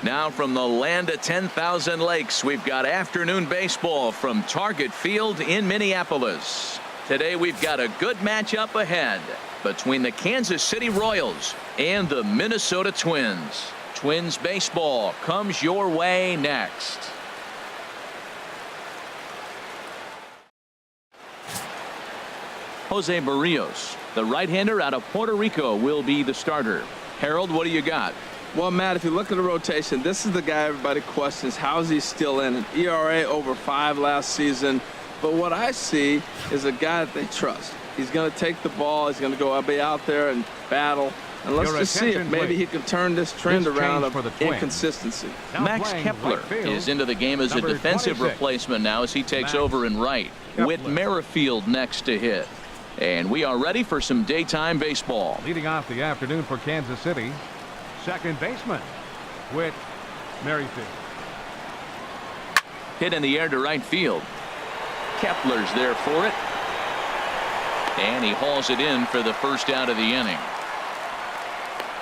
Now from the land of 10,000 lakes, we've got afternoon baseball from Target Field in Minneapolis. Today we've got a good matchup ahead between the Kansas City Royals and the Minnesota Twins. Twins baseball comes your way next. Jose Barrios, the right-hander out of Puerto Rico, will be the starter. Harold, what do you got? Well, Matt, if you look at the rotation, this is the guy everybody questions. How is he still in? An ERA over 5 last season. But what I see is a guy that they trust. He's going to take the ball. He's going to go be out there and battle. And let's just see if maybe he can turn this trend around of inconsistency. Max Kepler is into the game as a defensive replacement now as he takes over in right with Merrifield next to hit. And we are ready for some daytime baseball. Leading off the afternoon for Kansas City, second baseman with Merrifield. Hit in the air to right field. Kepler's there for it. And he hauls it in for the first out of the inning.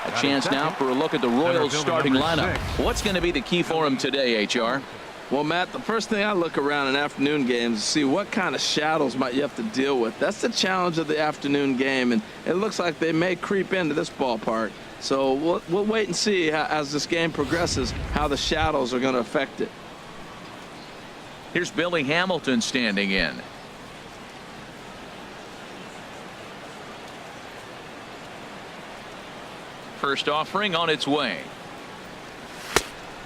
A chance now for a look at the Royals starting lineup. What's going to be the key for him today, HR? Well, Matt, the first thing I look around in afternoon games is see what kind of shadows might you have to deal with. That's the challenge of the afternoon game, and it looks like they may creep into this ballpark. So we'll wait and see as this game progresses how the shadows are going to affect it. Here's Billy Hamilton standing in. First offering on its way.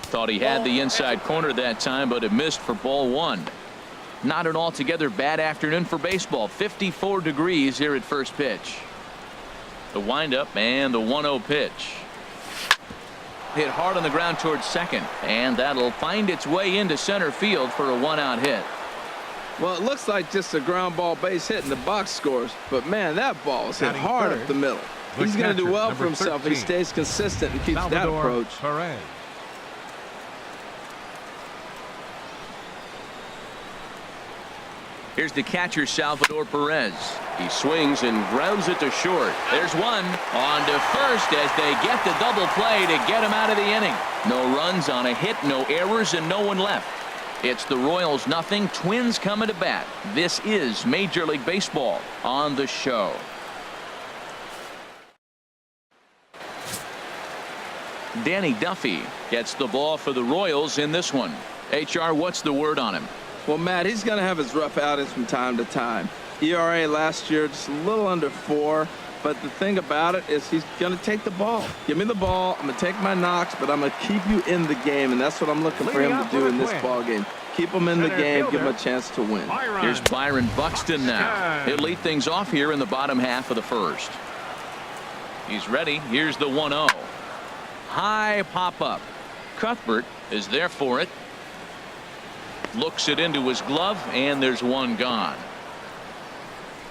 Thought he had the inside corner that time, but it missed for ball 1. Not an altogether bad afternoon for baseball. 54 degrees here at first pitch. The windup and the 1-0 pitch. Hit hard on the ground towards second, and that'll find its way into center field for a 1-out hit. Well, it looks like just a ground ball base hit and the box scores, but man, that ball was hit hard up the middle. He's going to do well for himself if he stays consistent and keeps that approach. Here's the catcher, Salvador Perez. He swings and grounds it to short. There's one on to first as they get the double play to get him out of the inning. No runs on a hit, no errors, and no one left. It's the Royals nothing, Twins coming to bat. This is Major League Baseball on the show. Danny Duffy gets the ball for the Royals in this one. HR, what's the word on him? Well, Matt, he's going to have his rough outings from time to time. ERA last year just a little under 4. But the thing about it is he's going to take the ball. Give me the ball. I'm going to take my knocks, but I'm going to keep you in the game. And that's what I'm looking for him to do in this ball game. Keep him in the game. Give him a chance to win. Here's Byron Buxton now. He'll lead things off here in the bottom half of the first. He's ready. Here's the 1-0. High pop-up. Cuthbert is there for it. Looks it into his glove, and there's one gone.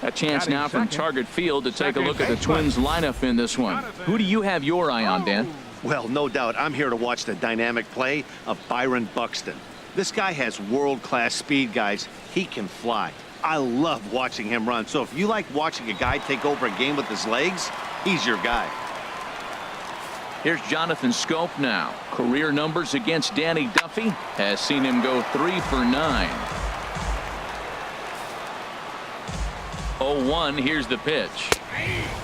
A chance now from Target Field to take a look at the Twins lineup in this one. Who do you have your eye on, Dan? Well, no doubt I'm here to watch the dynamic play of Byron Buxton. This guy has world-class speed, guys. He can fly. I love watching him run. So if you like watching a guy take over a game with his legs, he's your guy. Here's Jonathan Scope now. Career numbers against Danny Duffy has seen him go 3 for 9. 0-1. Here's the pitch.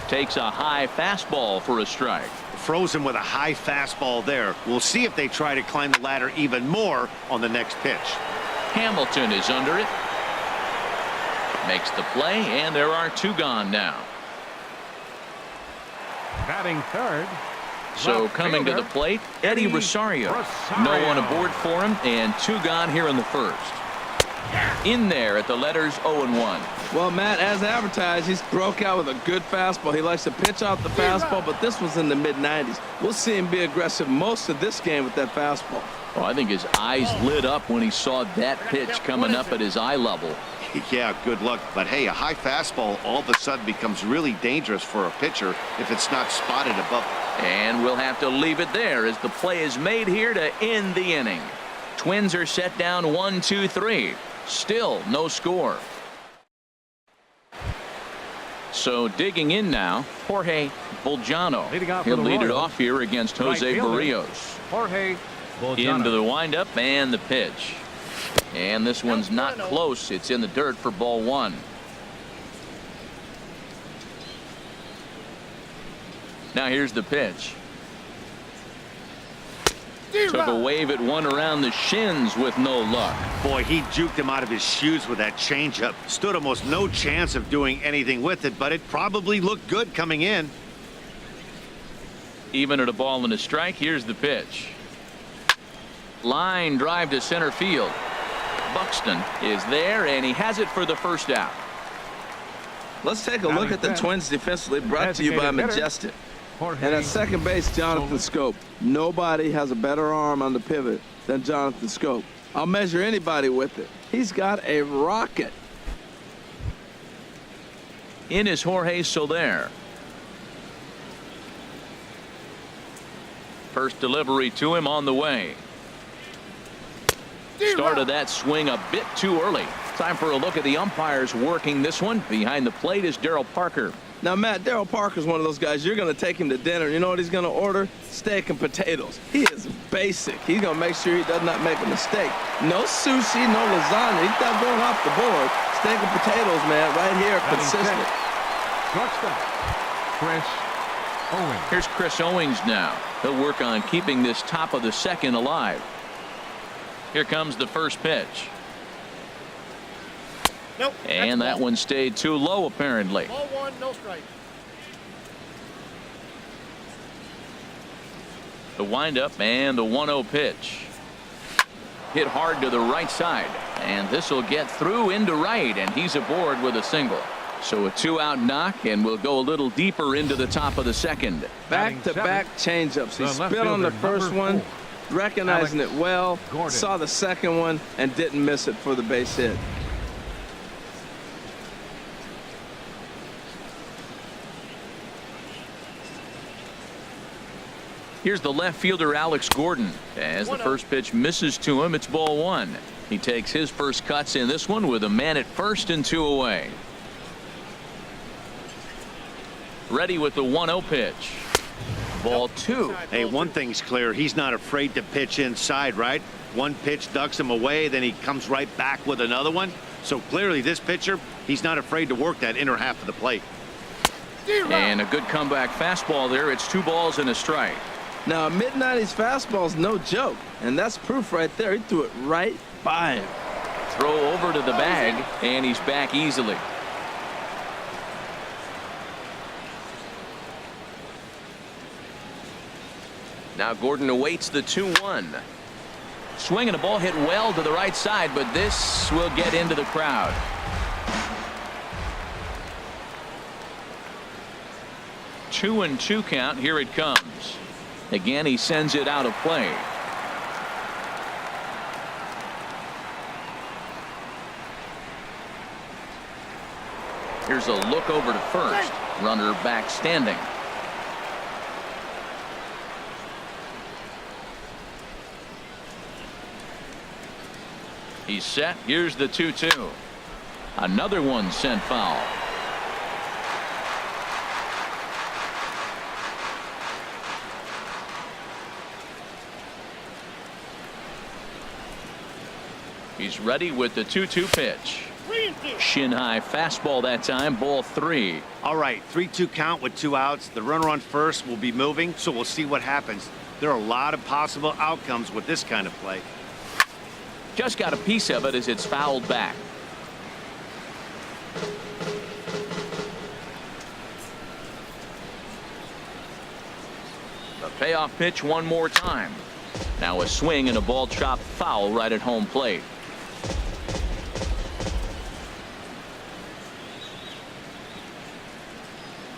Takes a high fastball for a strike. Froze him with a high fastball there. We'll see if they try to climb the ladder even more on the next pitch. Hamilton is under it. Makes the play, and there are 2 gone now. Batting third. So coming to the plate, Eddie Rosario. No one aboard for him, and 2 gone here in the first. In there at the letters 0-1. Well, Matt, as advertised, he's broke out with a good fastball. He likes to pitch off the fastball, but this was in the mid-90s. We'll see him be aggressive most of this game with that fastball. Well, I think his eyes lit up when he saw that pitch coming up at his eye level. Yeah, good luck. But hey, a high fastball all of a sudden becomes really dangerous for a pitcher if it's not spotted above. And we'll have to leave it there as the play is made here to end the inning. Twins are set down 1-2-3. Still no score. So digging in now, Jorge Bolzano. He'll lead it off here against Jose Barrios. Jorge Into the windup and the pitch. And this one's not close. It's in the dirt for ball one. Now here's the pitch. Took a wave at one around the shins with no luck. Boy, he juked him out of his shoes with that changeup. Stood almost no chance of doing anything with it, but it probably looked good coming in. Even at a ball and a strike, here's the pitch. Line drive to center field. Buxton is there, and he has it for the first out. Let's take a look at the Twins defensively, brought to you by Majestic. And at second base, Jonathan Scope. Nobody has a better arm on the pivot than Jonathan Scope. I'll measure anybody with it. He's got a rocket. In is Jorge Soler. First delivery to him on the way. Started that swing a bit too early. Time for a look at the umpires working this one. Behind the plate is Darryl Parker. Now, Matt, Darryl Parker's one of those guys, you're going to take him to dinner. You know what he's going to order? Steak and potatoes. He is basic. He's going to make sure he does not make a mistake. No sushi, no lasagna. He's not going off the board. Steak and potatoes, man, right here, consistent. Shortstop, Chris Owings. Here's Chris Owings now. He'll work on keeping this top of the second alive. Here comes the first pitch. Nope. And that one stayed too low, apparently. Ball one, no strike. The windup and the 1-0 pitch. Hit hard to the right side. And this will get through into right, and he's aboard with a single. So a 2-out knock, and we'll go a little deeper into the top of the second. Back-to-back changeups. He spit on the first one, recognizing it well, saw the second one, and didn't miss it for the base hit. Here's the left fielder, Alex Gordon. As the first pitch misses to him, it's ball one. He takes his first cuts in this one with a man at first and 2 away. Ready with the 1-0 pitch. Ball two. Hey, one thing's clear. He's not afraid to pitch inside, right? One pitch ducks him away, then he comes right back with another one. So clearly this pitcher, he's not afraid to work that inner half of the plate. And a good comeback fastball there. It's 2 balls and a strike. Now, a mid-90s fastball's no joke, and that's proof right there. He threw it right by him. Throw over to the bag, and he's back easily. Now Gordon awaits the 2-1. Swinging a ball hit well to the right side, but this will get into the crowd. Two and 2 count. Here it comes. Again, he sends it out of play. Here's a look over to first. Runner back standing. He's set. Here's the 2-2. Another one sent foul. He's ready with the 2-2 pitch. Shin high fastball that time. Ball 3. All right, 3-2 count with 2 outs. The runner on first will be moving, so we'll see what happens. There are a lot of possible outcomes with this kind of play. Just got a piece of it as it's fouled back. The payoff pitch one more time. Now a swing and a ball chopped foul right at home plate.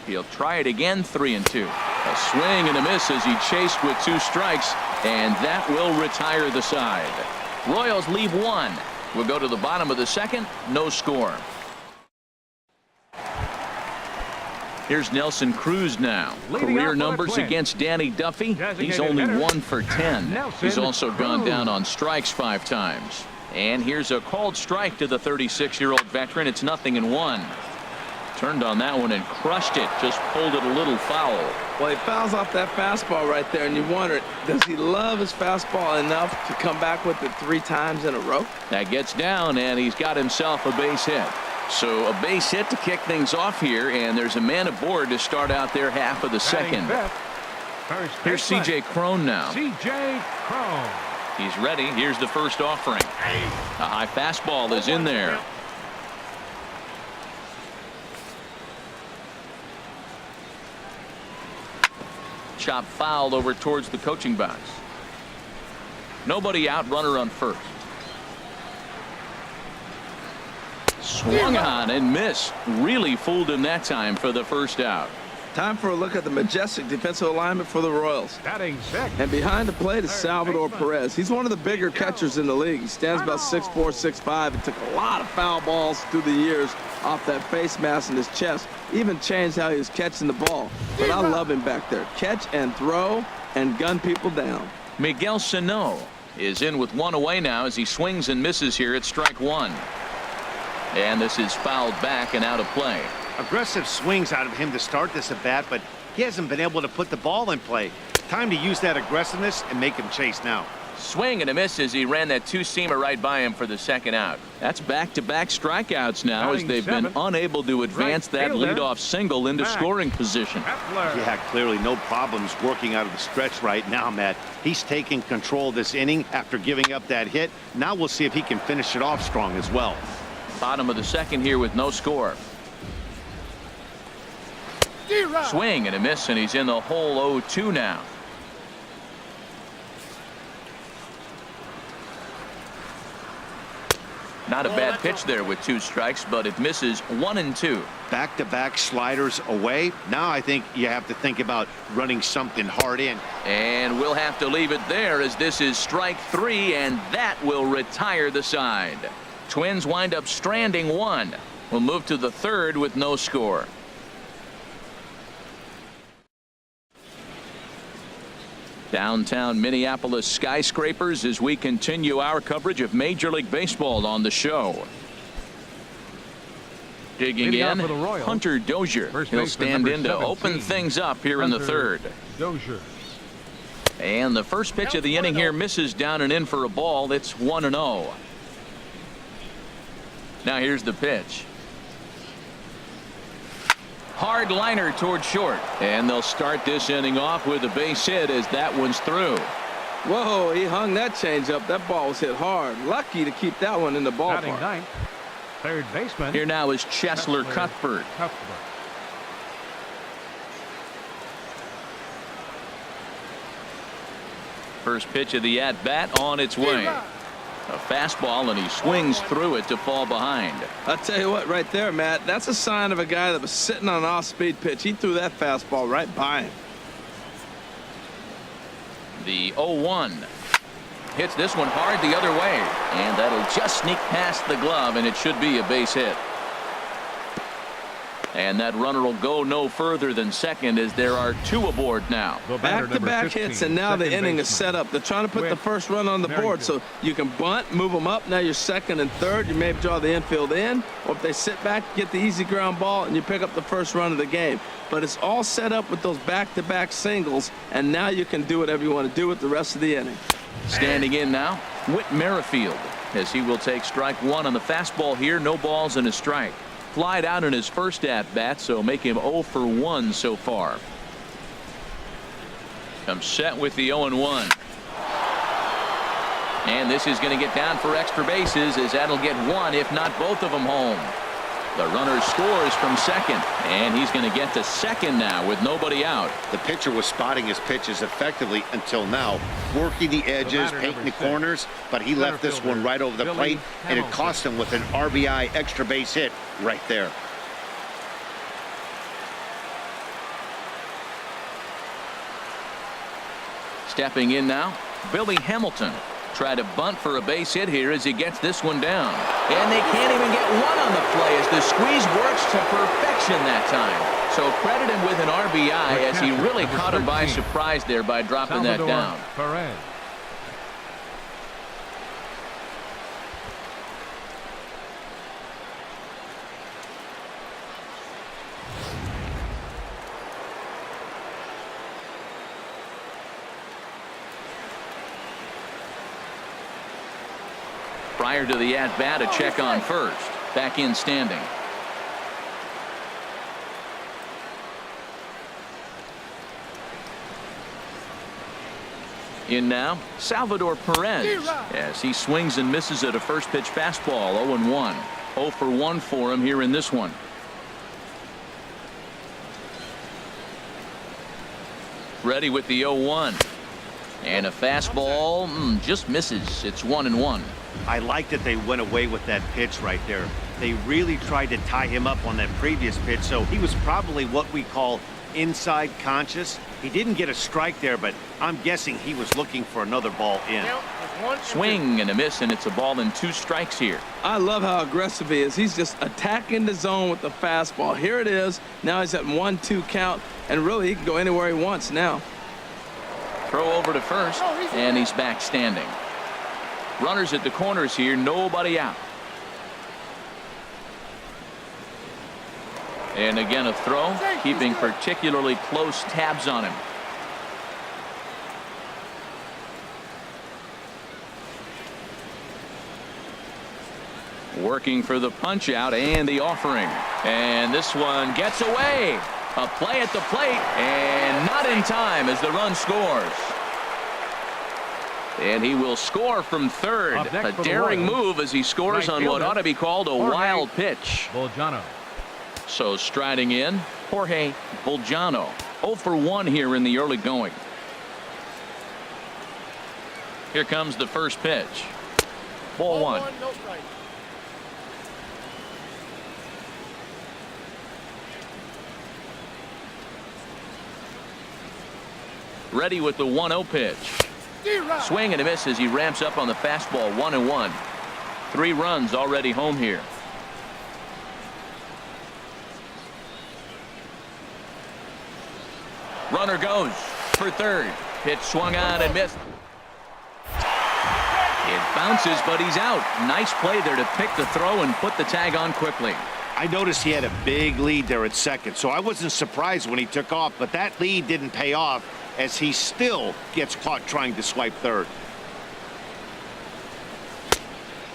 He'll try it again. 3-2. A swing and a miss as he chased with 2 strikes, and that will retire the side. Royals leave 1. We'll go to the bottom of the second. No score. Here's Nelson Cruz now. Career numbers against Danny Duffy. He's only 1 for 10. He's also gone down on strikes 5 times. And here's a called strike to the 36-year-old veteran. It's 0-1. Turned on that one and crushed it. Just pulled it a little foul. Well, he fouls off that fastball right there, and you wonder, does he love his fastball enough to come back with it 3 times in a row? That gets down, and he's got himself a base hit. So a base hit to kick things off here, and there's a man aboard to start out their half of the second. Here's C.J. Cron now. C.J. Cron. He's ready. Here's the first offering. A high fastball is in there. Chop fouled over towards the coaching box. Nobody out, runner on first. Swung on and missed. Really fooled him that time for the first out. Time for a look at the majestic defensive alignment for the Royals. Batting sixth. And behind the plate is Salvador Perez. He's one of the bigger catchers in the league. He stands about 6'4", 6'5", and took a lot of foul balls through the years off that face mask in his chest. Even changed how he was catching the ball. But I love him back there. Catch and throw and gun people down. Miguel Sano is in with 1 away now as he swings and misses here at strike 1. And this is fouled back and out of play. Aggressive swings out of him to start this at bat, but he hasn't been able to put the ball in play. Time to use that aggressiveness and make him chase now. Swing and a miss as he ran that 2-seamer right by him for the second out. That's back-to-back strikeouts now as they've been unable to advance that leadoff single into scoring position. Yeah, clearly no problems working out of the stretch right now, Matt. He's taking control of this inning after giving up that hit. Now we'll see if he can finish it off strong as well. Bottom of the second here with no score. Swing and a miss, and he's in the hole 0-2 now. Not a bad pitch there with 2 strikes, but it misses 1 and 2. Back-to-back sliders away. Now I think you have to think about running something hard in. And we'll have to leave it there as this is strike 3, and that will retire the side. Twins wind up stranding 1. We'll move to the third with no score. Downtown Minneapolis skyscrapers as we continue our coverage of Major League Baseball on the show. Digging in, Hunter Dozier. He'll stand in to open things up here in the third. Dozier. And the first pitch of the inning here misses down and in for a ball. It's 1-0. Now here's the pitch. Hard liner toward short, and they'll start this inning off with a base hit as that one's through. Whoa, he hung that changeup. That ball was hit hard. Lucky to keep that one in the ballpark. Ninth, third baseman. Here now is Cheslor Cuthbert. First pitch of the at-bat on its way. A fastball, and he swings through it to fall behind. I'll tell you what, right there, Matt, that's a sign of a guy that was sitting on an off-speed pitch. He threw that fastball right by him. The 0-1 hits this one hard the other way, and that'll just sneak past the glove, and it should be a base hit. And that runner will go no further than second as there are 2 aboard now. Back-to-back hits, and now the inning is set up. They're trying to put the first run on the board so you can bunt, move them up. Now you're second and third. You may draw the infield in, or if they sit back, get the easy ground ball, and you pick up the first run of the game. But it's all set up with those back-to-back singles, and now you can do whatever you want to do with the rest of the inning. Standing in now, Whit Merrifield, as he will take strike 1 on the fastball here. No balls and a strike. Flied out in his first at-bat, so make him 0 for 1 so far. Comes set with the 0-1. And this is going to get down for extra bases as that'll get 1, if not both of them home. The runner scores from second, and he's going to get to second now with nobody out. The pitcher was spotting his pitches effectively until now, working the edges, painting the corners, but he left this one right over the plate, and it cost him with an RBI extra base hit right there. Stepping in now, Billy Hamilton. Try to bunt for a base hit here as he gets this one down. And they can't even get 1 on the play as the squeeze works to perfection that time. So credit him with an RBI as he really caught him by surprise there by dropping that down. Perez. Prior to the at-bat, a check on first. Back in standing. In now, Salvador Perez, as he swings and misses at a first pitch fastball. 0-1. 0 for 1 for him here in this one. Ready with the 0-1. And a fastball just misses. It's 1-1. I like that they went away with that pitch right there. They really tried to tie him up on that previous pitch, so he was probably what we call inside conscious. He didn't get a strike there, but I'm guessing he was looking for another ball in. Swing and a miss, and it's a ball and 2 strikes here. I love how aggressive he is. He's just attacking the zone with the fastball. Here it is. Now he's at 1-2 count, and really he can go anywhere he wants now. Throw over to first, and he's back standing. Runners at the corners here, nobody out. And again a throw, keeping particularly close tabs on him. Working for the punch out and the offering. And this one gets away. A play at the plate, and not in time as the run scores. And he will score from third. A daring move as he scores on what ought to be called a wild pitch. Bolgiano. So striding in, Jorge Bolgiano. 0 for 1 here in the early going. Here comes the first pitch. Ball 1. No strike. Ready with the 1-0 pitch. Swing and a miss as he ramps up on the fastball. 1-1. 3 runs already home here. Runner goes for third. Pitch swung on and missed. It bounces, but he's out. Nice play there to pick the throw and put the tag on quickly. I noticed he had a big lead there at second, so I wasn't surprised when he took off, but that lead didn't pay off as he still gets caught trying to swipe third.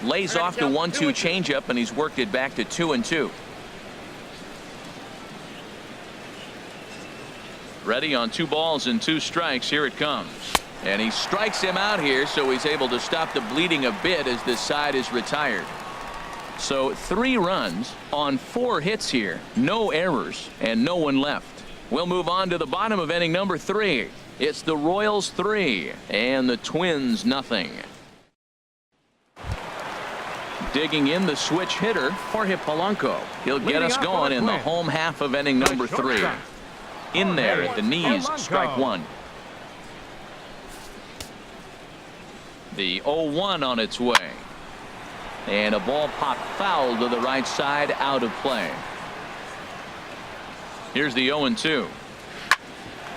Lays off the 1-2 changeup, and he's worked it back to 2-2. Ready on 2 balls and 2 strikes. Here it comes. And he strikes him out here, so he's able to stop the bleeding a bit as this side is retired. So 3 runs on 4 hits here. No errors and no one left. We'll move on to the bottom of inning number 3. It's the Royals 3 and the Twins nothing. Digging in the switch hitter, Jorge Polanco. He'll get us going in the home half of inning number 3. In there at the knees, strike 1. The 0-1 on its way. And a ball popped foul to the right side, out of play. Here's the 0-2.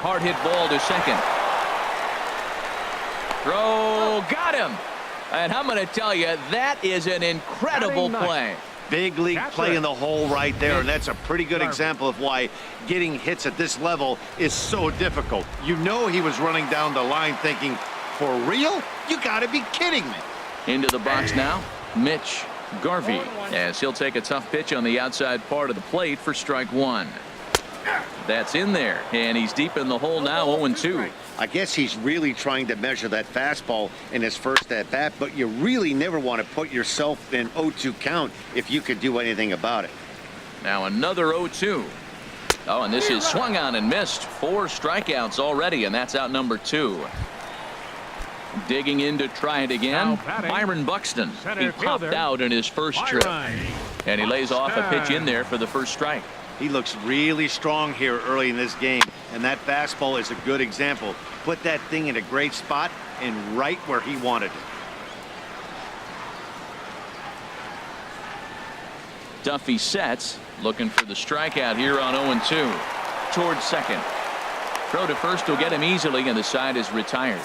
Hard hit ball to second. Throw, got him. And I'm going to tell you, that is an incredible play. Big league play in the hole right there, and that's a pretty good example of why getting hits at this level is so difficult. You know he was running down the line thinking, for real? You got to be kidding me. Into the box now, Mitch Garvey, as he'll take a tough pitch on the outside part of the plate for strike 1. That's in there, and he's deep in the hole now. 0-2. I guess he's really trying to measure that fastball in his first at bat, but you really never want to put yourself in 0-2 count if you could do anything about it. Now another 0-2. Oh, and this is swung on and missed. 4 strikeouts already, and that's out number 2. Digging in to try it again, Byron Buxton. He popped out in his first trip, and he lays off a pitch in there for the first strike. He looks really strong here early in this game, and that fastball is a good example. Put that thing in a great spot and right where he wanted it. Duffy sets, looking for the strikeout here on 0-2. Towards second. Throw to first will get him easily, and the side is retired.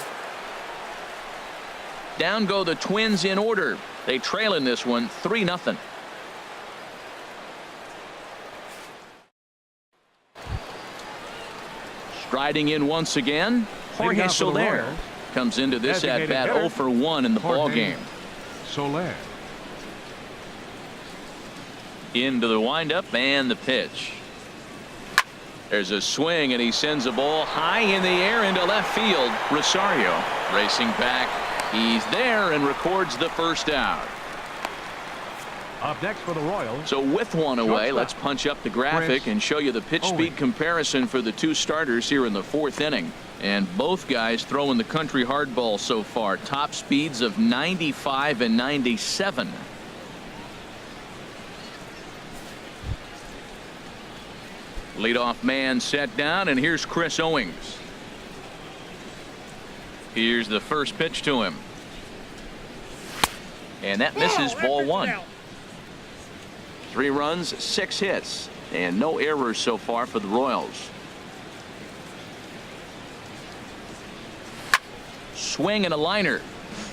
Down go the Twins in order. They trail in this one 3-0. Striding in once again, Jorge Soler comes into this at bat 0 for 1 in the ball game. Soler. Into the windup and the pitch. There's a swing, and he sends a ball high in the air into left field. Rosario racing back. He's there and records the first out. Up next for the Royals. So with one away, Shortstop. let's punch up the graphic and show you the pitch speed comparison for the two starters here in the fourth inning. And both guys throwing the country hardball so far. Top speeds of 95 and 97. Leadoff man set down, and here's Chris Owings. Here's the first pitch to him. And that misses, ball one. 3 runs, 6 hits, and no errors so far for the Royals. Swing and a liner,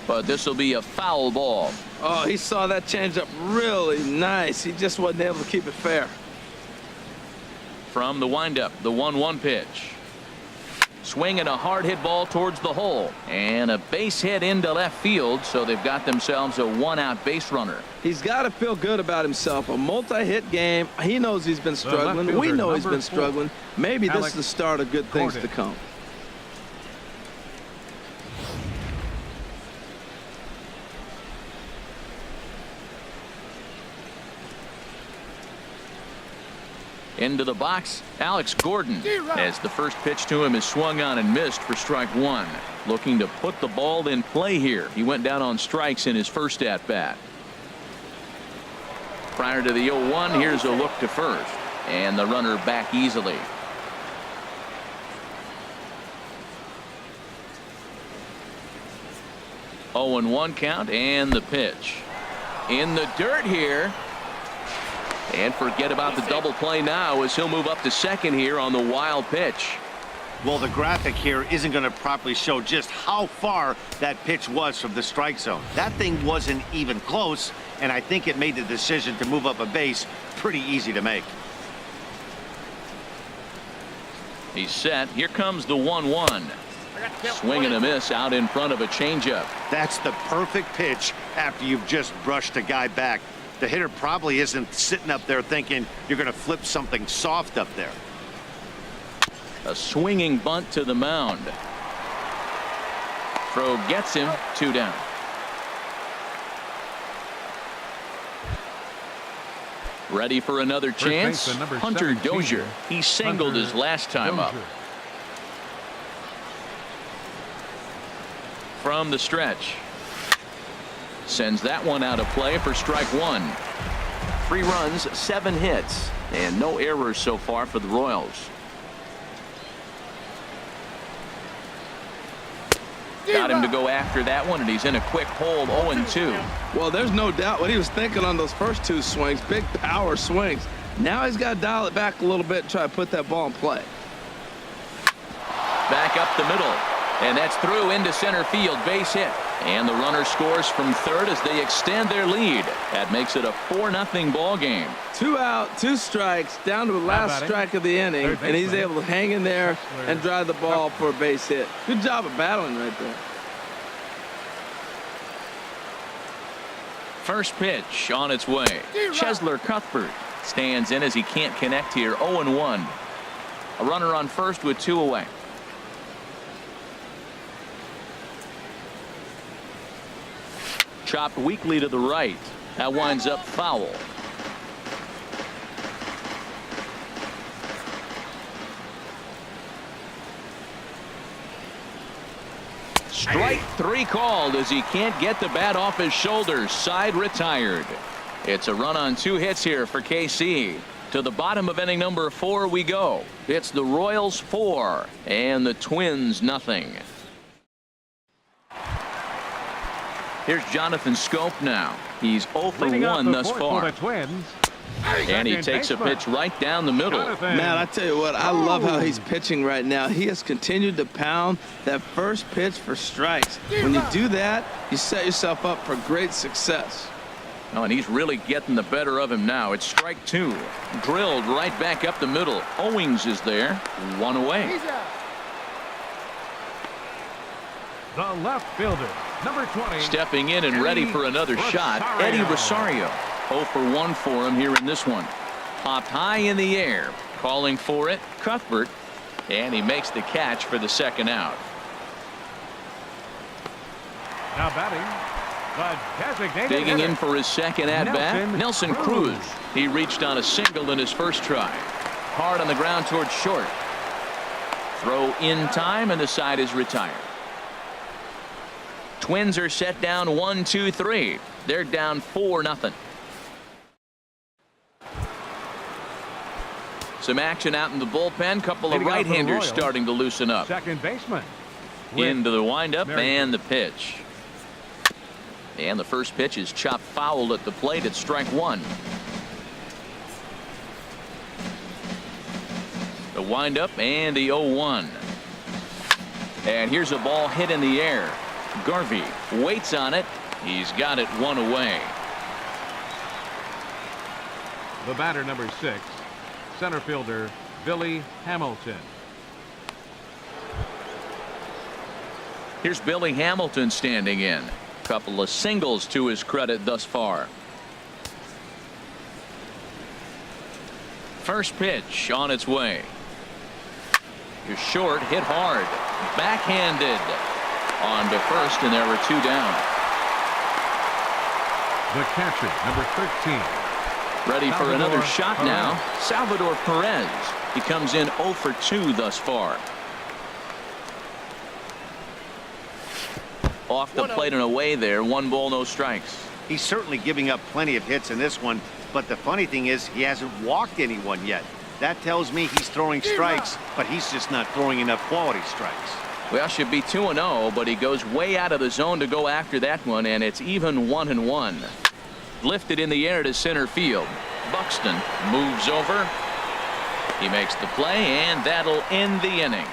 but this will be a foul ball. Oh, he saw that changeup really nice. He just wasn't able to keep it fair. From the windup, the 1-1 pitch. Swing and a hard hit ball towards the hole, and a base hit into left field, so they've got themselves a 1-out base runner. He's got to feel good about himself. A multi-hit game. He knows he's been struggling. We know he's been struggling. Maybe this is the start of good things to come. Into the box, Alex Gordon, as the first pitch to him is swung on and missed for strike one. Looking to put the ball in play here. He went down on strikes in his first at bat. Prior to the 0-1, here's a look to first, and the runner back easily. Oh, 0-1 count, and the pitch in the dirt here. And forget about the double play now, as he'll move up to second here on the wild pitch. Well, the graphic here isn't going to properly show just how far that pitch was from the strike zone. That thing wasn't even close, and I think it made the decision to move up a base pretty easy to make. He's set. Here comes the 1-1. Swing and a miss out in front of a changeup. That's the perfect pitch after you've just brushed a guy back. The hitter probably isn't sitting up there thinking you're going to flip something soft up there. A swinging bunt to the mound. Throw gets him, 2 down. Ready for another chance. Hunter Dozier. He singled his last time up. From the stretch. Sends that one out of play for strike one. 3 runs, 7 hits, and no errors so far for the Royals. Got him to go after that one, and he's in a quick hold, 0-2. Well, there's no doubt what he was thinking on those first 2 swings. Big power swings. Now he's got to dial it back a little bit and try to put that ball in play. Back up the middle, and that's through into center field, base hit. And the runner scores from third as they extend their lead. That makes it a 4-0 ball game. 2 out, 2 strikes, down to the last strike of the inning, and he's able to hang in there and drive the ball for a base hit. Good job of battling right there. First pitch on its way. Chesler Cuthbert stands in as he can't connect here. 0-1. A runner on first with 2 away. Chopped weakly to the right. That winds up foul. Strike 3 called as he can't get the bat off his shoulders. Side retired. It's a run on 2 hits here for KC. To the bottom of inning number 4 we go. It's the Royals 4 and the Twins nothing. Here's Jonathan Scope now. He's 0 for 1 thus far. And he takes a pitch right down the middle. Man, I tell you what, I love how he's pitching right now. He has continued to pound that first pitch for strikes. When you do that, you set yourself up for great success. Oh, and he's really getting the better of him now. It's strike 2. Drilled right back up the middle. Owings is there. 1 away. The left fielder, number 20. Stepping in and ready for another shot, Eddie Rosario. 0 for 1 for him here in this one. Popped high in the air, calling for it, Cuthbert, and he makes the catch for the second out. Now batting, the designated Digging hitter, in for his second at-bat, Nelson Cruz. He reached on a single in his first try. Hard on the ground towards short. Throw in time, and the side is retired. Twins are set down 1-2-3. They're down 4-0. Some action out in the bullpen. Couple of right-handers starting to loosen up. second baseman. Into the windup and the pitch. And the first pitch is chopped foul at the plate at strike one. The windup and the 0-1. And here's a ball hit in the air. Garvey waits on it. He's got it one away. The batter, number 6, center fielder Billy Hamilton. Here's Billy Hamilton standing in. Couple of singles to his credit thus far. First pitch on its way. You're short, hit hard, backhanded on to first, and there were 2 down. The catcher, number 13. Ready for Salvador another shot Perez. now. Salvador Perez. He comes in 0 for 2 thus far. Off the plate and away there. 1 ball, no strikes. He's certainly giving up plenty of hits in this one, but the funny thing is he hasn't walked anyone yet. That tells me he's throwing strikes, but he's just not throwing enough quality strikes. Well, should be 2-0, but he goes way out of the zone to go after that one, and it's even 1-1. Lifted in the air to center field. Buxton moves over. He makes the play, and that'll end the inning.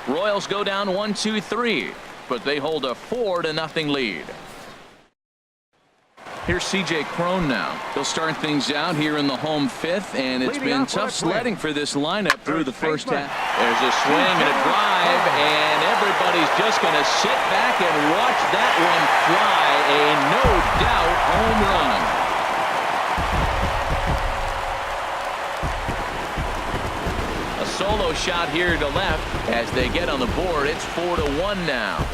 Royals go down 1-2-3, but they hold a 4-0 lead. Here's C.J. Cron now. He'll start things out here in the home 5th, and it's been tough sledding for this lineup through the first half. There's a swing and a drive, and everybody's just going to sit back and watch that one fly. A no-doubt home run. A solo shot here to left as they get on the board. It's 4-1 now.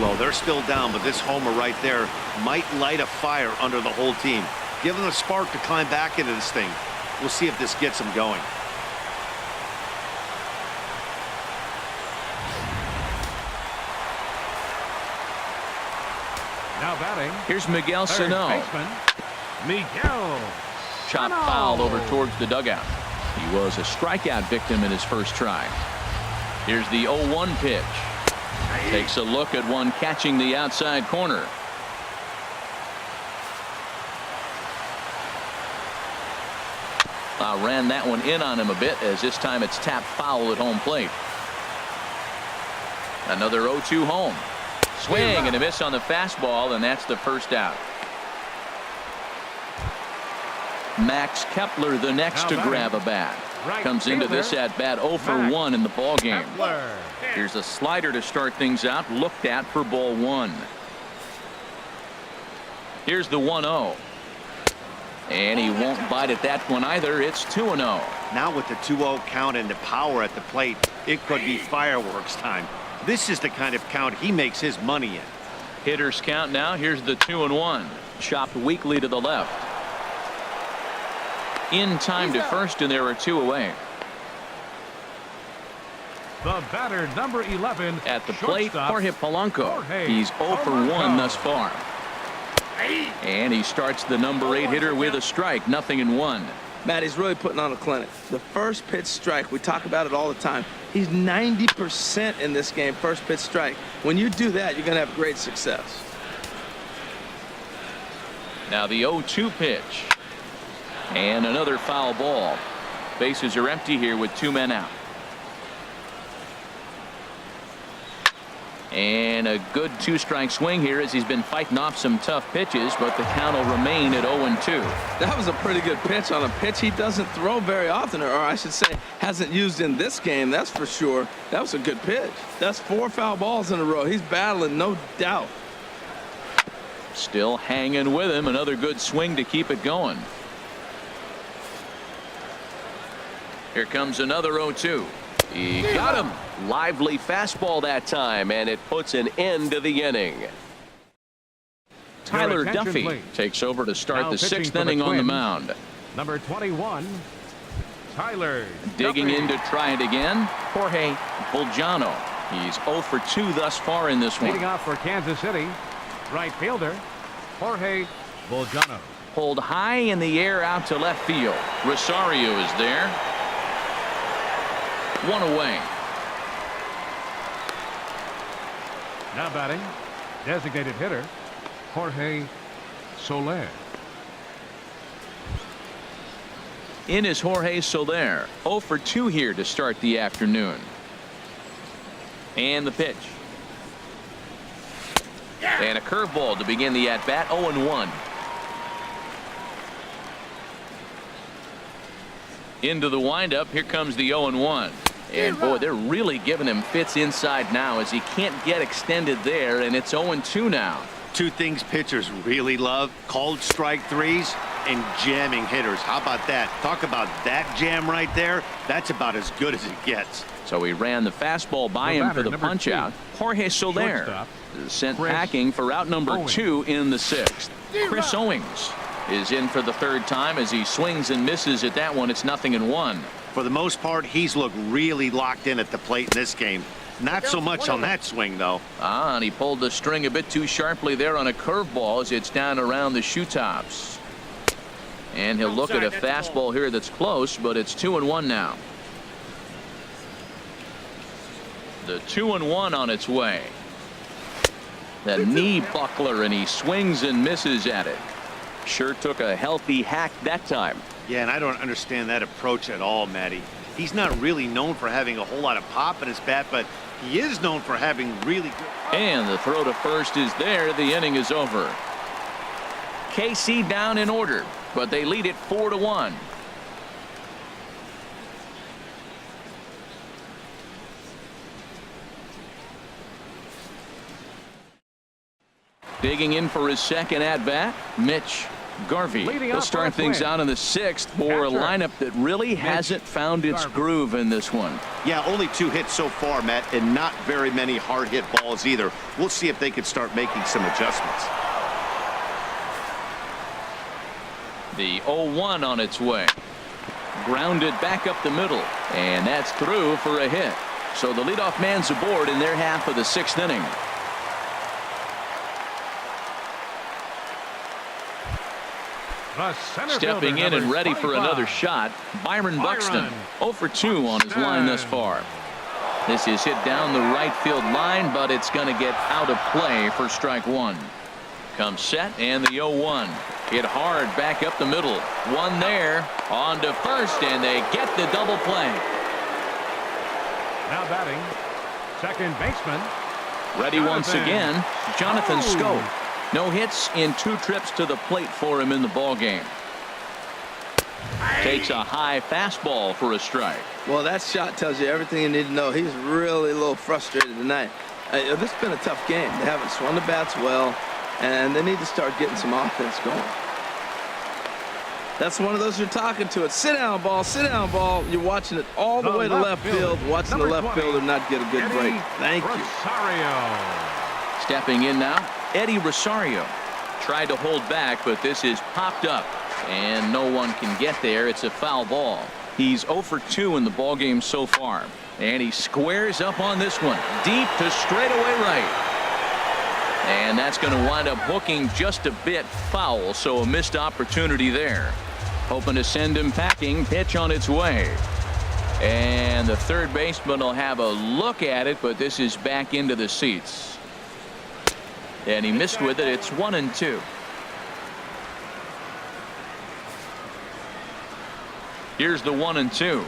Well, they're still down, but this homer right there might light a fire under the whole team. Give them a spark to climb back into this thing. We'll see if this gets them going. Now batting, Here's Miguel third Sano. baseman Miguel Chopped Sano. foul over towards the dugout. He was a strikeout victim in his first try. Here's the 0-1 pitch. Takes a look at one catching the outside corner. Ran that one in on him a bit, as this time it's tapped foul at home plate. Another 0-2 home. Swing and a miss on the fastball, and that's the first out. Max Kepler the next to grab a bat. Comes into this at bat 0 for 1 in the ball game. Here's a slider to start things out, looked at for ball 1. Here's the 1-0. And he won't bite at that one either. It's 2-0. Now with the 2-0 count and the power at the plate, it could be fireworks time. This is the kind of count he makes his money in. Hitters count now. Here's the 2-1. Chopped weakly to the left. In time to first, and there are 2 away. The batter, number 11, At the plate, shortstop, Jorge Polanco. Jorge He's 0 for 1 Polanco. thus far. And he starts the number 8 hitter with a strike. 0-1. Matt, he's really putting on a clinic. The first pitch strike, we talk about it all the time. He's 90% in this game, first pitch strike. When you do that, you're going to have great success. Now the 0-2 pitch. And another foul ball. Bases are empty here with 2 men out. And a good two-strike swing here as he's been fighting off some tough pitches, but the count will remain at 0-2. That was a pretty good pitch on a pitch he doesn't throw very often, or I should say hasn't used in this game, that's for sure. That was a good pitch. That's 4 foul balls in a row. He's battling, no doubt. Still hanging with him. Another good swing to keep it going. Here comes another 0-2. He got him. Lively fastball that time, and it puts an end to the inning. Tyler Duffy please. takes over to start Now the pitching 6th for the inning on the Twins, mound. Number 21, Tyler Digging Duffy. in to try it again, Jorge Bolgiano. He's 0 for 2 thus far in this one. Leading off for Kansas City, right fielder Jorge Bolgiano. Pulled high in the air out to left field. Rosario is there. 1 away. Now batting, designated hitter Jorge Soler. In is Jorge Soler. 0 for 2 here to start the afternoon. And the pitch. And a curveball to begin the at-bat. 0-1. Into the windup. Here comes the 0-1. And boy, they're really giving him fits inside now as he can't get extended there, and it's 0-2 now. Two things pitchers really love: called strike threes and jamming hitters. How about that? Talk about that jam right there. That's about as good as it gets. So he ran the fastball by The him batter, for the number punch 2, out. Jorge Soler shortstop, is sent Chris packing for out number Owings. 2 in the 6th. Chris Owings is in for the 3rd time as he swings and misses at that one. It's 0-1. For the most part, he's looked really locked in at the plate in this game. Not so much on that swing, though. And he pulled the string a bit too sharply there on a curveball as it's down around the shoe tops. And he'll look at a fastball here that's close, but it's 2-1 now. The 2-1 on its way. The knee buckler, and he swings and misses at it. Sure took a healthy hack that time. Yeah, and I don't understand that approach at all, Matty. He's not really known for having a whole lot of pop in his bat, but he is known for having really good. And the throw to first is there. The inning is over. KC down in order, but they lead it 4-1. Digging in for his second at-bat, Mitch Garvey. He'll start things out in the 6th for a lineup that really hasn't found its groove in this one. Yeah, only 2 hits so far, Matt, and not very many hard hit balls either. We'll see if they can start making some adjustments. The 0-1 on its way. Grounded back up the middle, and that's through for a hit. So the leadoff man's aboard in their half of the 6th inning. Stepping in and ready for another shot, Byron Buxton. 0 for 2 on his line thus far. This is hit down the right field line, but it's going to get out of play for strike 1. Comes set, and the 0-1. Hit hard back up the middle. One there, on to first, and they get the double play. Now batting, second baseman. Ready once again, Jonathan Schoop. No hits in 2 trips to the plate for him in the ballgame. Takes a high fastball for a strike. Well, that shot tells you everything you need to know. He's really a little frustrated tonight. This has been a tough game. They haven't swung the bats well, and they need to start getting some offense going. That's one of those you're talking to. It's sit down ball, sit down ball. You're watching it all the way to left field, watching the left fielder not get a good break. Thank you. Rosario. Stepping in now, Eddie Rosario. Tried to hold back, but this is popped up, and no one can get there. It's a foul ball. He's 0 for 2 in the ballgame so far, and he squares up on this one, deep to straightaway right. And that's going to wind up hooking just a bit foul, so a missed opportunity there. Hoping to send him packing. Pitch on its way. And the third baseman will have a look at it, but this is back into the seats. And he missed with it. It's 1-2. Here's the 1-2.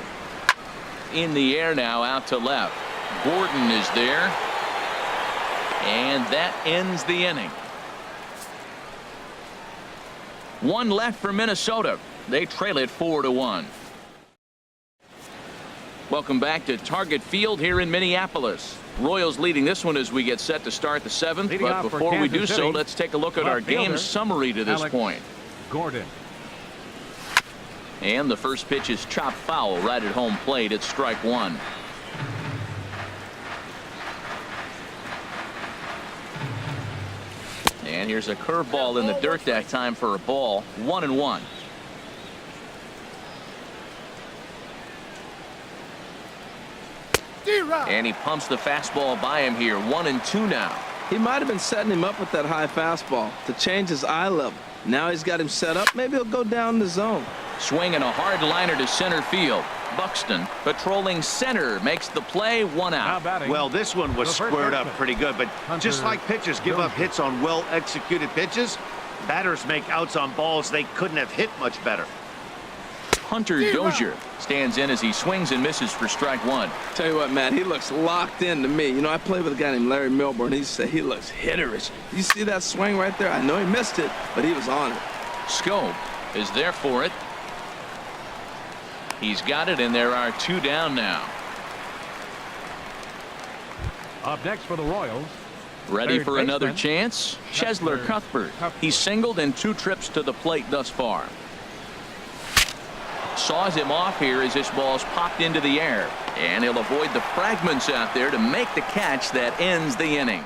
In the air now, out to left. Gordon is there. And that ends the inning. One left for Minnesota. They trail it 4-1. Welcome back to Target Field here in Minneapolis. Royals leading this one as we get set to start the 7th. Leading But off for before we do Kansas so, City, let's take a look at left our game fielder, summary to this Alex point. Gordon. And the first pitch is chopped foul right at home plate. It's strike one. And here's a curveball in the dirt that time for a ball. 1-1. And he pumps the fastball by him here. 1-2 now. He might have been setting him up with that high fastball to change his eye level. Now he's got him set up. Maybe he'll go down the zone. Swinging a hard liner to center field. Buxton patrolling center makes the play. 1 out. Well, this one was squared up pretty good, but just like pitchers give up hits on well-executed pitches, batters make outs on balls they couldn't have hit much better. Hunter Dozier stands in as he swings and misses for strike one. Tell you what, Matt, he looks locked in to me. You know, I played with a guy named Larry Milburn. He said he looks hitterish. You see that swing right there? I know he missed it, but he was on it. Scope is there for it. He's got it, and there are 2 down now. Up next for the Royals. Ready Third for another baseman, chance? Chesler Cuthbert. He's singled in 2 trips to the plate thus far. Saws him off here as this ball's popped into the air. And he'll avoid the fragments out there to make the catch that ends the inning.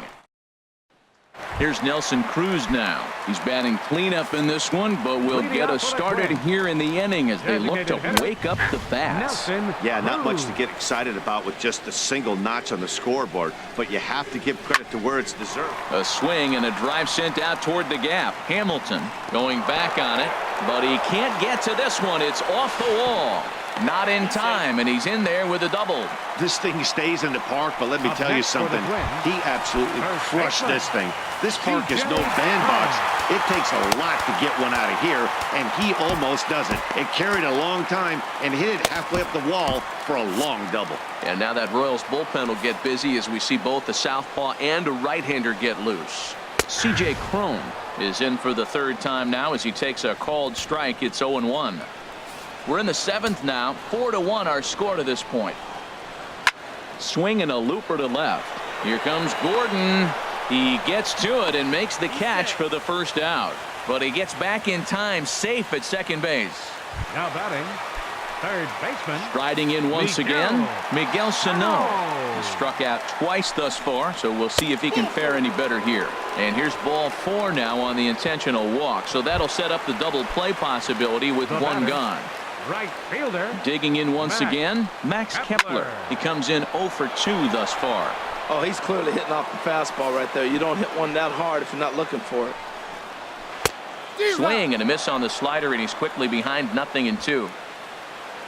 Here's Nelson Cruz now. He's batting cleanup in this one, but will get us started here in the inning as they look to wake up the bats. Yeah, not much to get excited about with just a single notch on the scoreboard, but you have to give credit to where it's deserved. A swing and a drive sent out toward the gap. Hamilton going back on it, but he can't get to this one. It's off the wall. Not in time, and he's in there with a double. This thing stays in the park, but let me tell you something. He absolutely crushed this thing. This park is no bandbox. It takes a lot to get one out of here, and he almost doesn't. It carried a long time and hit it halfway up the wall for a long double. And now that Royals bullpen will get busy as we see both the southpaw and a right-hander get loose. C.J. Cron is in for the 3rd time now as he takes a called strike. It's 0-1. We're in the 7th now. 4-1 our score to this point. Swinging a looper to left. Here comes Gordon. He gets to it and makes the catch for the first out. But he gets back in time, safe at second base. Now batting, third baseman. Riding in once again, Miguel Sano. He struck out twice thus far, so we'll see if he can fare any better here. And here's ball 4 now on the intentional walk. So that'll set up the double play possibility with one gone. Right fielder. Digging in once again, Max Kepler. He comes in 0 for 2 thus far. Oh, he's clearly hitting off the fastball right there. You don't hit one that hard if you're not looking for it. Swing and a miss on the slider, and he's quickly behind 0-2.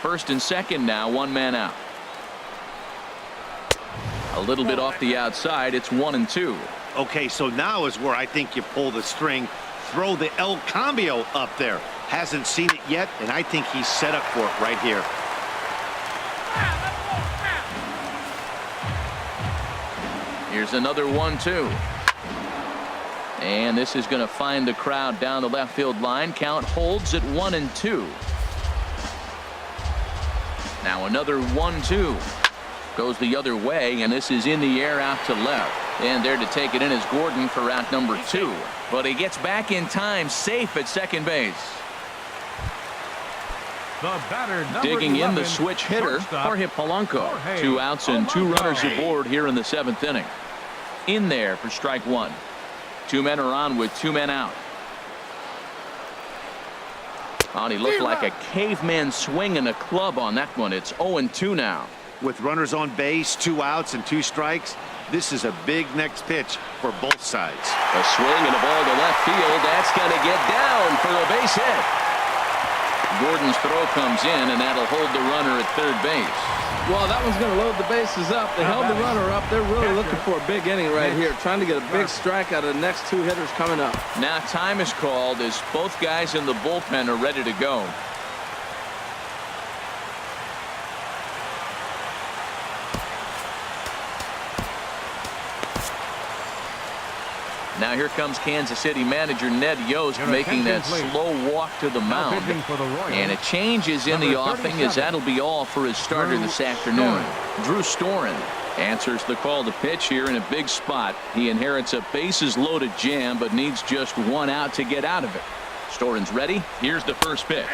First and second now, 1 man out. A little bit off the outside. It's 1-2. Okay, so now is where I think you pull the string. Throw the El Cambio up there. Hasn't seen it yet, and I think he's set up for it right here. Here's another 1-2. And this is going to find the crowd down the left field line. Count holds at 1-2. Now another 1-2. Goes the other way, and this is in the air out to left. And there to take it in is Gordon for out number 2. But he gets back in time, safe at second base. The batter, Digging 11, in the switch hitter, Jorge Polanco. Jorge 2 outs and 2 Polanco. runners aboard here in the 7th inning. In there for strike 1. 2 men are on with 2 men out. Oh, and he looked like a caveman swinging a club on that one. It's 0-2 now. With runners on base, 2 outs and 2 strikes, this is a big next pitch for both sides. A swing and a ball to left field. That's going to get down for a base hit. Gordon's throw comes in, and that'll hold the runner at third base. Well, that one's going to load the bases up. They held the runner up. They're really looking for a big inning right here, trying to get a big strike out of the next 2 hitters coming up. Now time is called as both guys in the bullpen are ready to go. Now here comes Kansas City manager Ned Yost Your making that attention, please. slow walk to the Now mound. pitching for the Royals, And a change is in the number offing, as 37, that'll be all for his starter Drew this afternoon. Storen. Drew Storen answers the call to pitch here in a big spot. He inherits a bases loaded jam, but needs just one out to get out of it. Storen's ready. Here's the first pitch.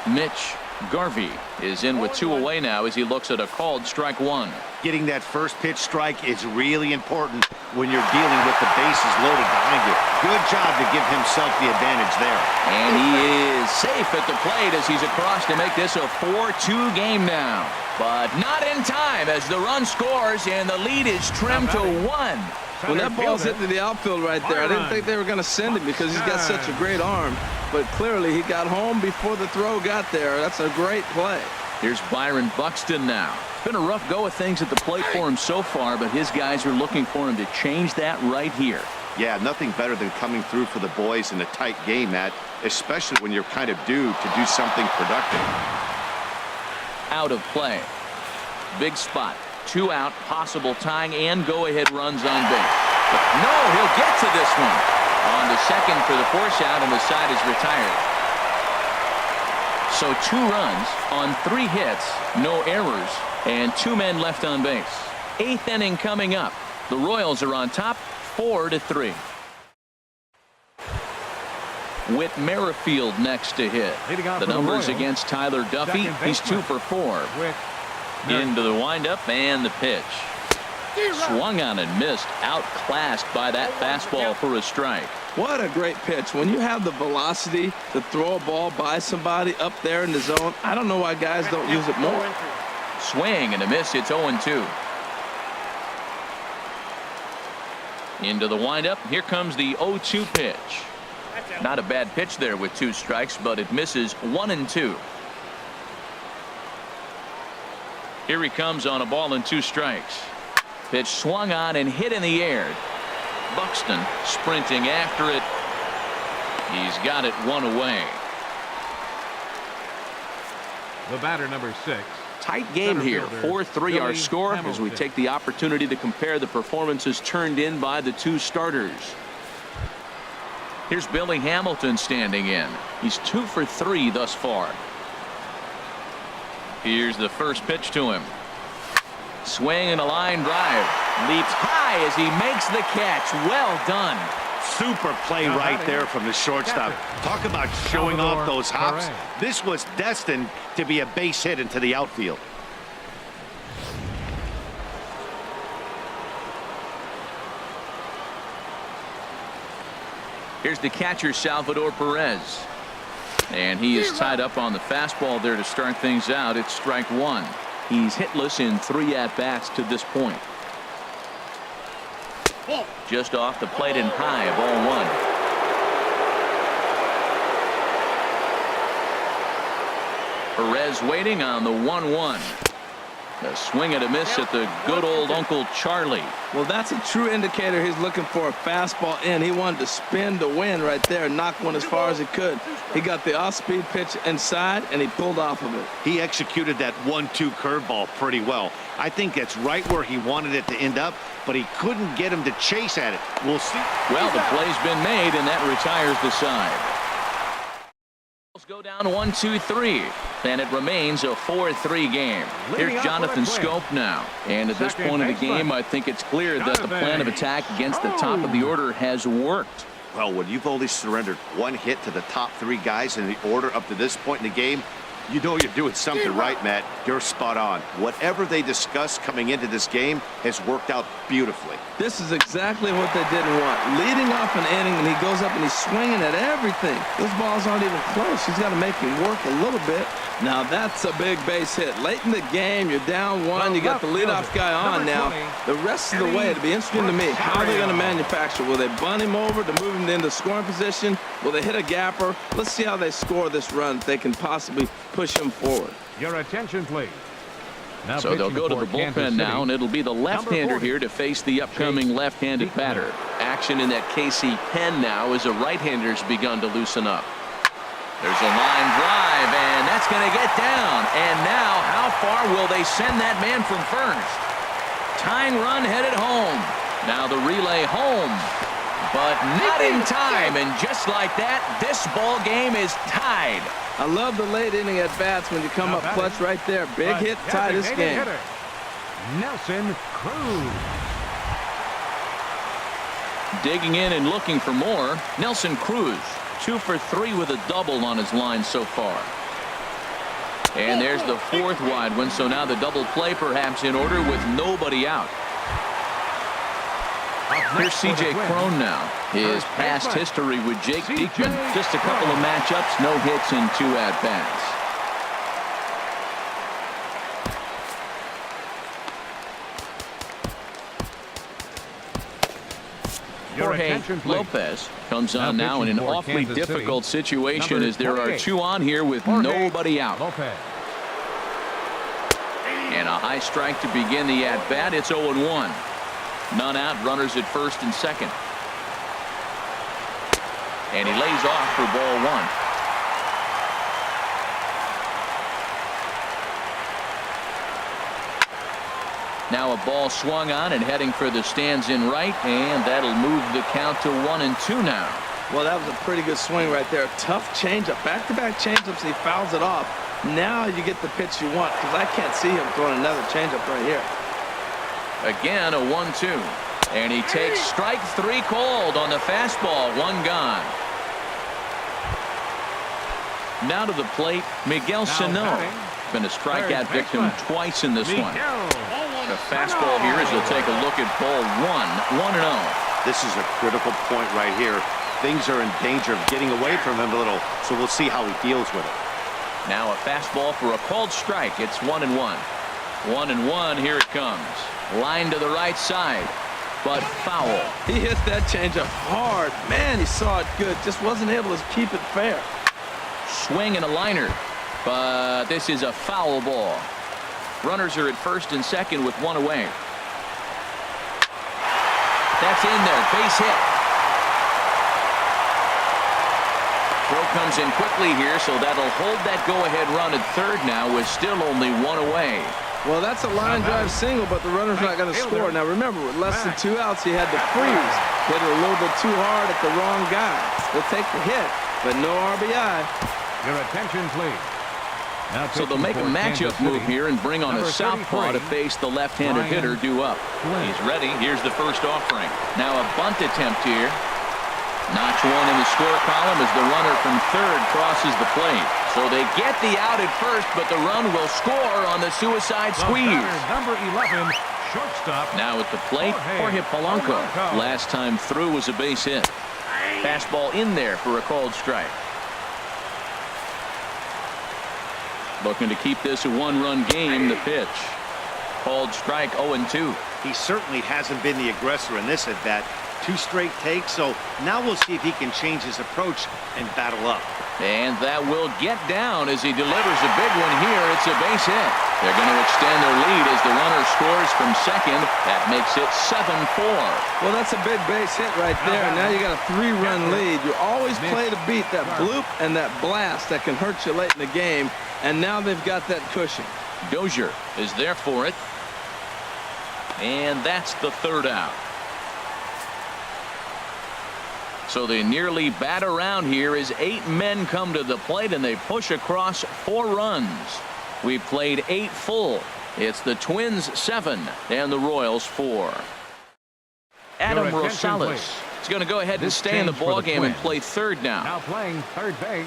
Mitch Garvey is in with 2 away now as he looks at a called strike 1. Getting that first pitch strike is really important when you're dealing with the bases loaded behind you. Good job to give himself the advantage there. And he is safe at the plate as he's across to make this a 4-2 game now. But not in time as the run scores and the lead is trimmed to 1. When that ball's hit to the outfield right there, I didn't think they were going to send him because he's got such a great arm. But clearly he got home before the throw got there. That's a great play. Here's Byron Buxton now. It's been a rough go of things at the plate for him so far, but his guys are looking for him to change that right here. Yeah, nothing better than coming through for the boys in a tight game, Matt, especially when you're kind of due to do something productive. Out of play. Big spot. 2 out, possible tying and go-ahead runs on base. But no, he'll get to this one. On to second for the force out, and the side is retired. So 2 runs on 3 hits, no errors, and 2 men left on base. 8th inning coming up. The Royals are on top, 4-3. Whit Merrifield next to hit. The numbers against Tyler Duffy. He's 2 for 4. Into the windup and the pitch. Swung on and missed. Outclassed by that fastball for a strike. What a great pitch. When you have the velocity to throw a ball by somebody up there in the zone, I don't know why guys don't use it more. Swing and a miss. It's 0-2. Into the windup. Here comes the 0-2 pitch. Not a bad pitch there with 2 strikes, but it misses 1-2. Here he comes on a ball and 2 strikes. Pitch swung on and hit in the air. Buxton sprinting after it. He's got it 1 away. The batter, number 6. Tight game here. 4-3 our score as we take the opportunity to compare the performances turned in by the 2 starters. Here's Billy Hamilton standing in. He's 2 for 3 thus far. Here's the first pitch to him. Swing and a line drive. Leaps high as he makes the catch. Well done. Super play right there from the shortstop. Talk about showing off those hops. This was destined to be a base hit into the outfield. Here's the catcher, Salvador Perez. And he is tied up on the fastball there to start things out. It's strike 1. He's hitless in 3 at-bats to this point. Just off the plate and high, ball 1. Perez waiting on the 1-1. A swing and a miss at the good old Uncle Charlie. Well, that's a true indicator he's looking for a fastball in. He wanted to spin the wind right there, knock one as far as he could. He got the off-speed pitch inside, and he pulled off of it. He executed that 1-2 curveball pretty well. I think that's right where he wanted it to end up, but he couldn't get him to chase at it. We'll see. Well, the play's been made, and that retires the side. Go down 1-2-3, and it remains a 4-3 game. Here's Jonathan Scope now, and at this point of the game, I think it's clear that the plan of attack against the top of the order has worked. Well, when you've only surrendered 1 hit to the top 3 guys in the order up to this point in the game, you know you're doing something right, Matt. You're spot on. Whatever they discussed coming into this game has worked out beautifully. This is exactly what they didn't want. Leading off an inning, and he goes up and he's swinging at everything. Those balls aren't even close. He's got to make him work a little bit. Now that's a big base hit. Late in the game, you're down 1. You got the leadoff guy on now. The rest of the way, it'll be interesting to me. How are they going to manufacture? Will they bunt him over to move him into scoring position? Will they hit a gapper? Let's see how they score this run if they can possibly push him forward. Your attention, please. Now so they'll go to the bullpen now, and it'll be the left-hander here to face the upcoming left-handed batter. Action in that KC pen now as a right-hander's begun to loosen up. There's a line drive, and that's going to get down. And now, how far will they send that man from first? Tying run headed home. Now the relay home. but not in time. And just like that, this ball game is tied. I love the late inning at bats when you come up clutch right there. Big hit, tie this game. Nelson Cruz. Digging in and looking for more. Nelson Cruz, 2 for 3 with a double on his line so far. And there's the 4th wide one, so now the double play perhaps in order with nobody out. Here's C.J. Cron now. His past history with Jake Diekman. Just a couple of matchups, no hits and 2 at-bats. Jorge Lopez comes on now in an awfully difficult situation as there are 2 on here with nobody out. And a high strike to begin the at-bat. It's 0-1. None out, runners at first and second. And he lays off for ball 1. Now a ball swung on and heading for the stands in right, and that'll move the count to 1-2 now. Well, that was a pretty good swing right there. Tough changeup. Back-to-back changeups, and he fouls it off. Now you get the pitch you want, because I can't see him throwing another changeup right here. Again, a 1-2. And he takes strike 3 called on the fastball. 1 gone. Now to the plate, Miguel Sano. Been a strikeout victim twice in this one. The fastball here as he'll take a look at ball 1. 1-0. This is a critical point right here. Things are in danger of getting away from him a little, so we'll see how he deals with it. Now a fastball for a called strike. It's 1-1. 1-1. Here it comes. Line to the right side, but foul. He hit that changeup hard. Man, he saw it good. Just wasn't able to keep it fair. Swing and a liner, but this is a foul ball. Runners are at first and second with 1 away. That's in there. Base hit. Throw comes in quickly here, so that'll hold that go-ahead run at third now with still only 1 away. Well, that's a line drive single, but the runner's not going to score. Now, remember, with less than 2 outs, he had to freeze. Hit it a little bit too hard at the wrong guy. He'll take the hit, but no RBI. Your attention, please. So they'll make a matchup move here and bring on a southpaw to face the left-handed hitter due up. He's ready. Here's the first offering. Now a bunt attempt here. Notch 1 in the score column as the runner from third crosses the plate. So they get the out at first, but the run will score on the suicide squeeze. Number 11, shortstop. Now at the plate, Jorge Polanco. Last time through was a base hit. Fastball in there for a called strike. Looking to keep this a 1-run game. The pitch. Called strike 0-2. He certainly hasn't been the aggressor in this at bat. 2 straight takes, so now we'll see if he can change his approach and battle up. And that will get down as he delivers a big one here. It's a base hit. They're going to extend their lead as the runner scores from second. That makes it 7-4. Well, that's a big base hit right there. And now you got a 3-run lead. You always play to beat that bloop and that blast that can hurt you late in the game. And now they've got that cushion. Dozier is there for it. And that's the 3rd out. So they nearly bat around here as 8 men come to the plate and they push across 4 runs. We've played 8 full. It's the Twins 7 and the Royals 4. Adam Rosales is going to go ahead and stay in the ballgame and play third now. Now playing third base.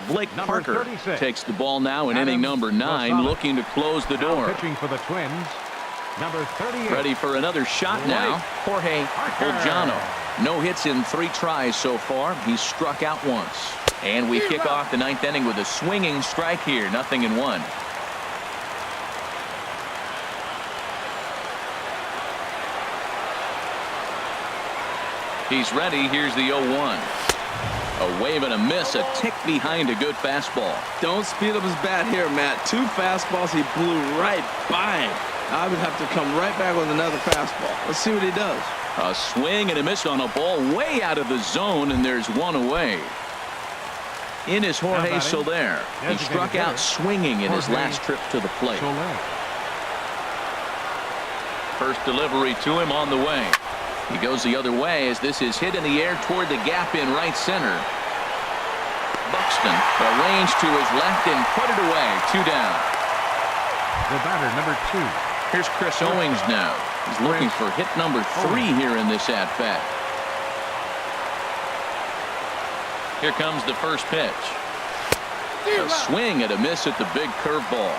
Blake Parker takes the ball now in inning number 9, looking to close the door. Pitching for the Twins. Number 38. Ready for another shot now. Jorge Polanco. No hits in 3 tries so far. He's struck out once. And we kick off the 9th inning with a swinging strike here. 0-1. He's ready. Here's the 0-1. A wave and a miss. A tick behind a good fastball. Don't speed up his bat here, Matt. 2 fastballs. He blew right by him. I would have to come right back with another fastball. Let's see what he does. A swing and a miss on a ball way out of the zone, and there's 1 away. In is Jorge Soler. He struck out swinging in his last trip to the plate. First delivery to him on the way. He goes the other way as this is hit in the air toward the gap in right center. Buxton arranged to his left and put it away. 2 down. The batter, number 2. Here's Chris Owings now. He's looking for hit number 3 here in this at-bat. Here comes the first pitch. A swing and a miss at the big curveball.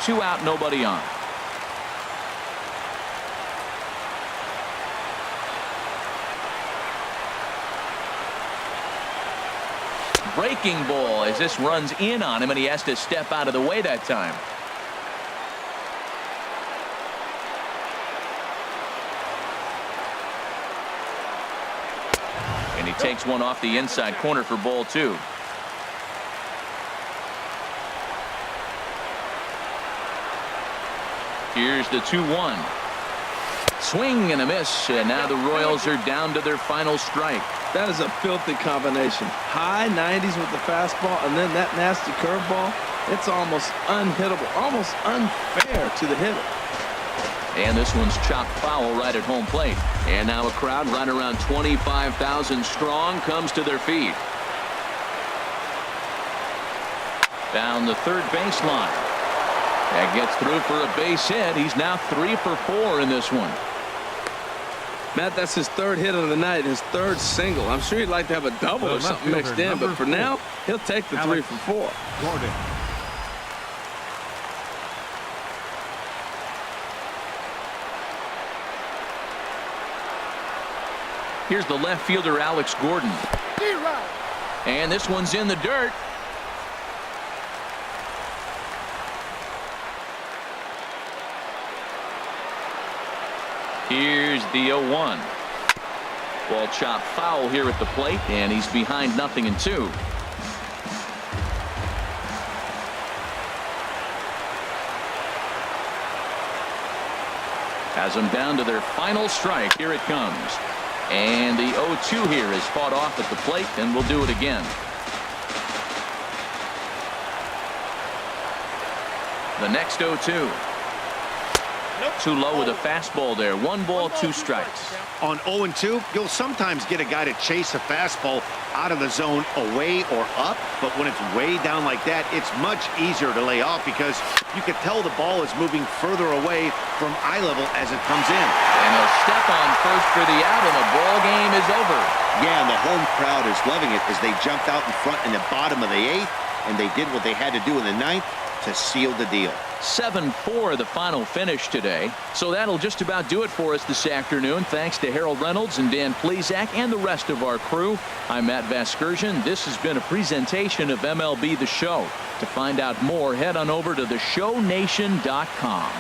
2 out, nobody on. Breaking ball as this runs in on him, and he has to step out of the way that time. And he takes one off the inside corner for ball 2. Here's the 2-1. Swing and a miss, and now the Royals are down to their final strike. That is a filthy combination. High 90s with the fastball, and then that nasty curveball. It's almost unhittable, almost unfair to the hitter. And this one's chopped foul right at home plate. And now a crowd right around 25,000 strong comes to their feet. Down the third baseline. That gets through for a base hit. He's now 3 for 4 in this one. Matt, that's his 3rd hit of the night, his 3rd single. I'm sure he'd like to have a double or something mixed in, but for now, he'll take the 3 for 4. Gordon. Here's the left fielder, Alex Gordon. And this one's in the dirt. Here's the 0-1. Ball chopped foul here at the plate, and he's behind 0-2. Has them down to their final strike. Here it comes. And the 0-2 here is fought off at the plate, and we'll do it again. The next 0-2. Too low with a fastball there. 1 ball, 2 strikes. On 0-2, you'll sometimes get a guy to chase a fastball out of the zone away or up, but when it's way down like that, it's much easier to lay off because you can tell the ball is moving further away from eye level as it comes in. And a step on first for the out, and the ball game is over. Yeah, and the home crowd is loving it as they jumped out in front in the bottom of the 8th, and they did what they had to do in the 9th to seal the deal. 7-4 the final finish today. So that'll just about do it for us this afternoon. Thanks to Harold Reynolds and Dan Plesac and the rest of our crew. I'm Matt Vasgersian. This has been a presentation of MLB The Show. To find out more, head on over to theshownation.com.